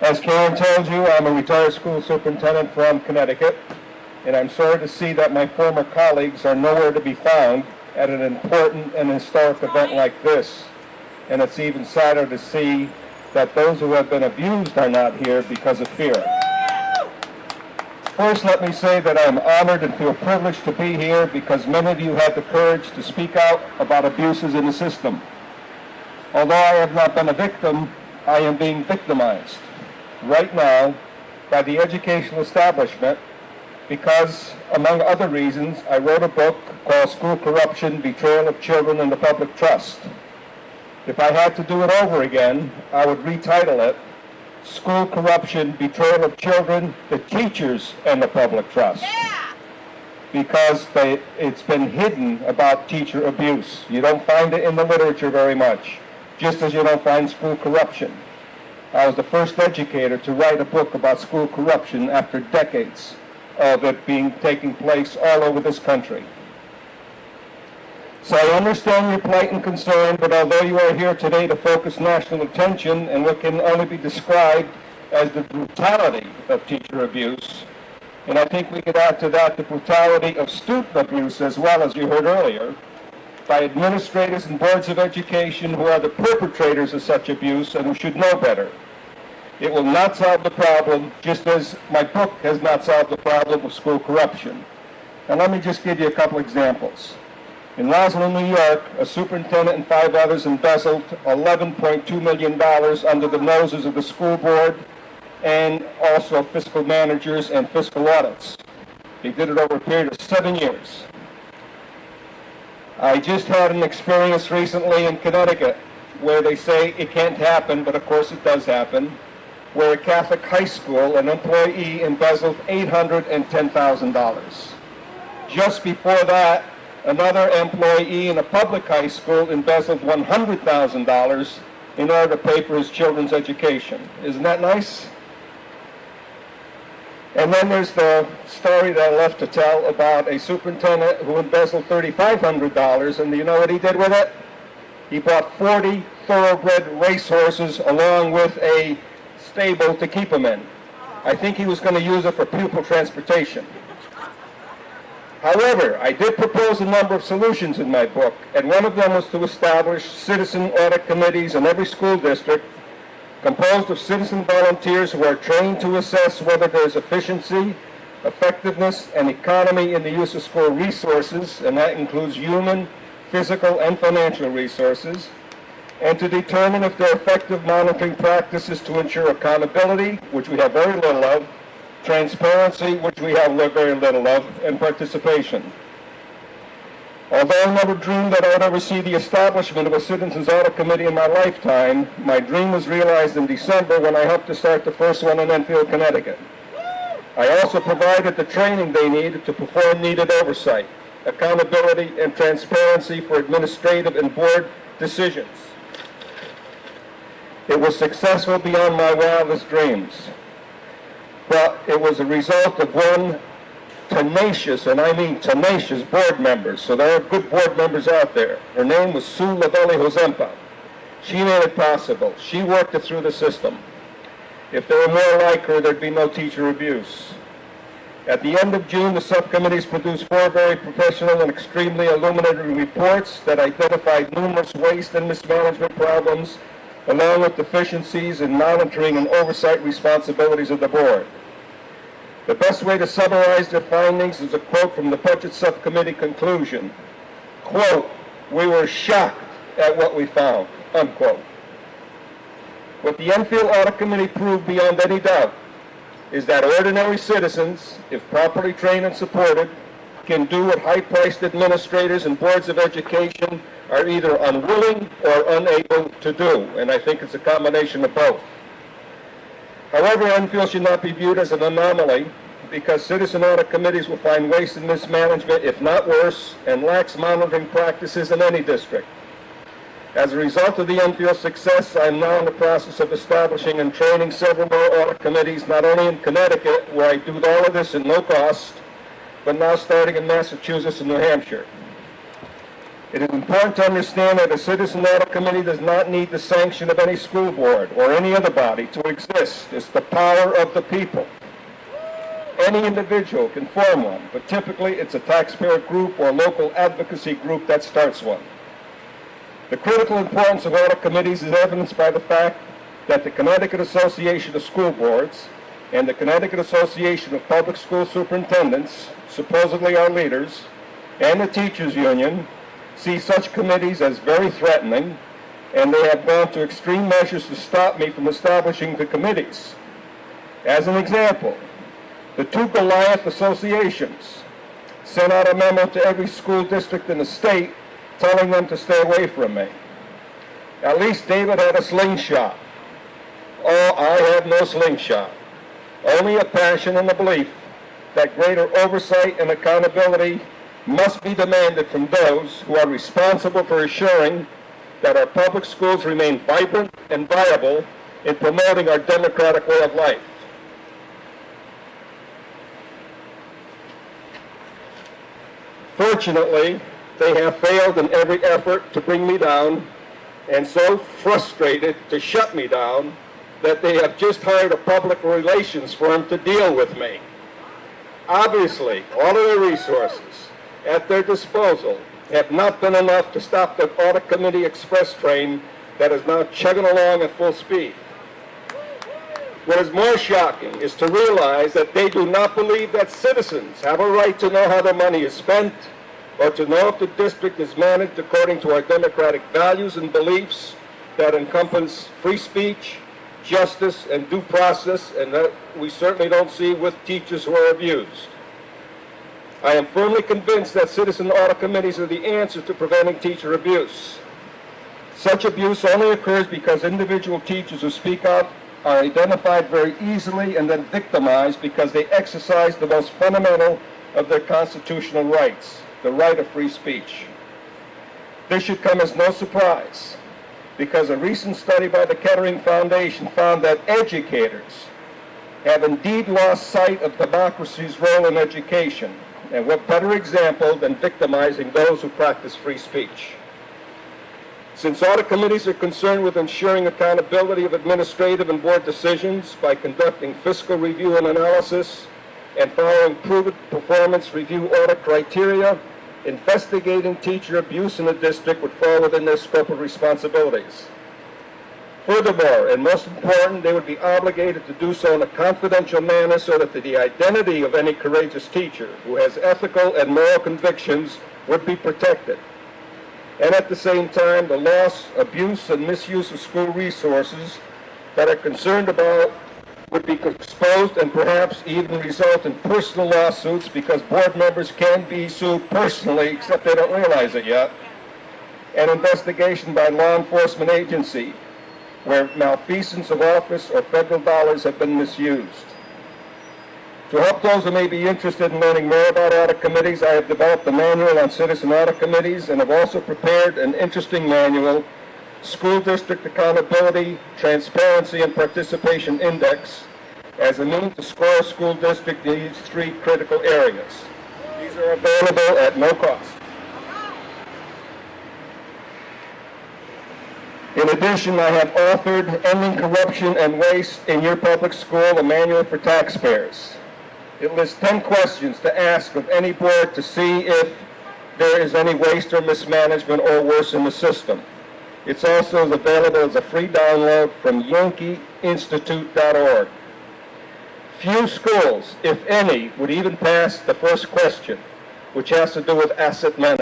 As Karen told you, I'm a retired school superintendent from Connecticut, and I'm sorry to see that my former colleagues are nowhere to be found at an important and historic event like this. And it's even sadder to see that those who have been abused are not here because of fear. First, let me say that I'm honored and feel privileged to be here because many of you had the courage to speak out about abuses in the system. Although I have not been a victim, I am being victimized right now by the educational establishment because, among other reasons, I wrote a book called School Corruption, Betrayal of Children and the Public Trust. If I had to do it over again, I would retitle it School Corruption, Betrayal of Children, the Teachers, and the Public Trust. Yeah. Because it's been hidden about teacher abuse. You don't find it in the literature very much, just as you don't find school corruption. I was the first educator to write a book about school corruption after decades of it taking place all over this country. So I understand your plight and concern, but although you are here today to focus national attention and what can only be described as the brutality of teacher abuse, and I think we could add to that the brutality of student abuse as well, as you heard earlier, by administrators and boards of education who are the perpetrators of such abuse and who should know better. It will not solve the problem, just as my book has not solved the problem of school corruption. And let me just give you a couple examples. In Roslyn, New York, a superintendent and 5 others embezzled $11.2 million under the noses of the school board and also fiscal managers and fiscal audits. They did it over a period of 7 years. I just had an experience recently in Connecticut where they say it can't happen, but of course it does happen, where a Catholic high school, an employee embezzled $810,000. Just before that, another employee in a public high school embezzled $100,000 in order to pay for his children's education. Isn't that nice? And then there's the story that I left to tell about a superintendent who embezzled $3,500, and do you know what he did with it? He bought 40 thoroughbred racehorses along with a stable to keep them in. I think he was going to use it for pupil transportation. However, I did propose a number of solutions in my book, and one of them was to establish citizen audit committees in every school district composed of citizen volunteers who are trained to assess whether there is efficiency, effectiveness, and economy in the use of school resources, and that includes human, physical, and financial resources, and to determine if there are effective monitoring practices to ensure accountability, which we have very little of, transparency, which we have very little of, and participation. Although I never dreamed that I would ever see the establishment of a Citizens Audit Committee in my lifetime, my dream was realized in December when I helped to start the first one in Enfield, Connecticut. I also provided the training they needed to perform needed oversight, accountability, and transparency for administrative and board decisions. It was successful beyond my wildest dreams. But it was a result of one tenacious, and I mean tenacious, board members. So there are good board members out there. Her name was Sue Lavelli Hozempa. She made it possible. She worked it through the system. If there were more like her, there'd be no teacher abuse. At the end of June, the subcommittees produced 4 very professional and extremely illuminating reports that identified numerous waste and mismanagement problems, along with deficiencies in monitoring and oversight responsibilities of the board. The best way to summarize their findings is a quote from the Budget Subcommittee conclusion. Quote, "We were shocked at what we found," unquote. What the Enfield Audit Committee proved beyond any doubt is that ordinary citizens, if properly trained and supported, can do what high-priced administrators and boards of education are either unwilling or unable to do, and I think it's a combination of both. However, Enfield should not be viewed as an anomaly because citizen audit committees will find waste and mismanagement, if not worse, and lax monitoring practices in any district. As a result of the Enfield success, I am now in the process of establishing and training several more audit committees, not only in Connecticut, where I do all of this at no cost, but now starting in Massachusetts and New Hampshire. It is important to understand that a citizen audit committee does not need the sanction of any school board or any other body to exist. It's the power of the people. Any individual can form one, but typically it's a taxpayer group or local advocacy group that starts one. The critical importance of audit committees is evidenced by the fact that the Connecticut Association of School Boards and the Connecticut Association of Public School Superintendents, supposedly our leaders, and the Teachers Union see such committees as very threatening, and they have gone to extreme measures to stop me from establishing the committees. As an example, the two Goliath associations sent out a memo to every school district in the state telling them to stay away from me. At least David had a slingshot. Oh, I have no slingshot. Only a passion and a belief that greater oversight and accountability must be demanded from those who are responsible for assuring that our public schools remain vibrant and viable in promoting our democratic way of life. Fortunately, they have failed in every effort to bring me down, and so frustrated to shut me down that they have just hired a public relations firm to deal with me. Obviously, all of their resources at their disposal have not been enough to stop the audit committee express train that is now chugging along at full speed. What is more shocking is to realize that they do not believe that citizens have a right to know how their money is spent or to know if the district is managed according to our democratic values and beliefs that encompass free speech, justice, and due process, and that we certainly don't see with teachers who are abused. I am firmly convinced that citizen audit committees are the answer to preventing teacher abuse. Such abuse only occurs because individual teachers who speak out are identified very easily and then victimized because they exercise the most fundamental of their constitutional rights, the right of free speech. This should come as no surprise, because a recent study by the Kettering Foundation found that educators have indeed lost sight of democracy's role in education. And what better example than victimizing those who practice free speech? Since audit committees are concerned with ensuring accountability of administrative and board decisions by conducting fiscal review and analysis and following proven performance review audit criteria, investigating teacher abuse in the district would fall within their scope of responsibilities. Furthermore, and most important, they would be obligated to do so in a confidential manner so that the identity of any courageous teacher who has ethical and moral convictions would be protected. And at the same time, the loss, abuse, and misuse of school resources that are concerned about would be exposed and perhaps even result in personal lawsuits, because board members can be sued personally, except they don't realize it yet. An investigation by law enforcement agency where malfeasance of office or federal dollars have been misused. To help those who may be interested in learning more about audit committees, I have developed a manual on citizen audit committees and have also prepared an interesting manual, School District Accountability, Transparency, and Participation Index, as a means to score a school district in these three critical areas. These are available at no cost. In addition, I have authored Ending Corruption and Waste in Your Public School, a manual for taxpayers. It lists 10 questions to ask of any board to see if there is any waste or mismanagement or worse in the system. It's also available as a free download from yankeeinstitute.org. Few schools, if any, would even pass the first question, which has to do with asset management.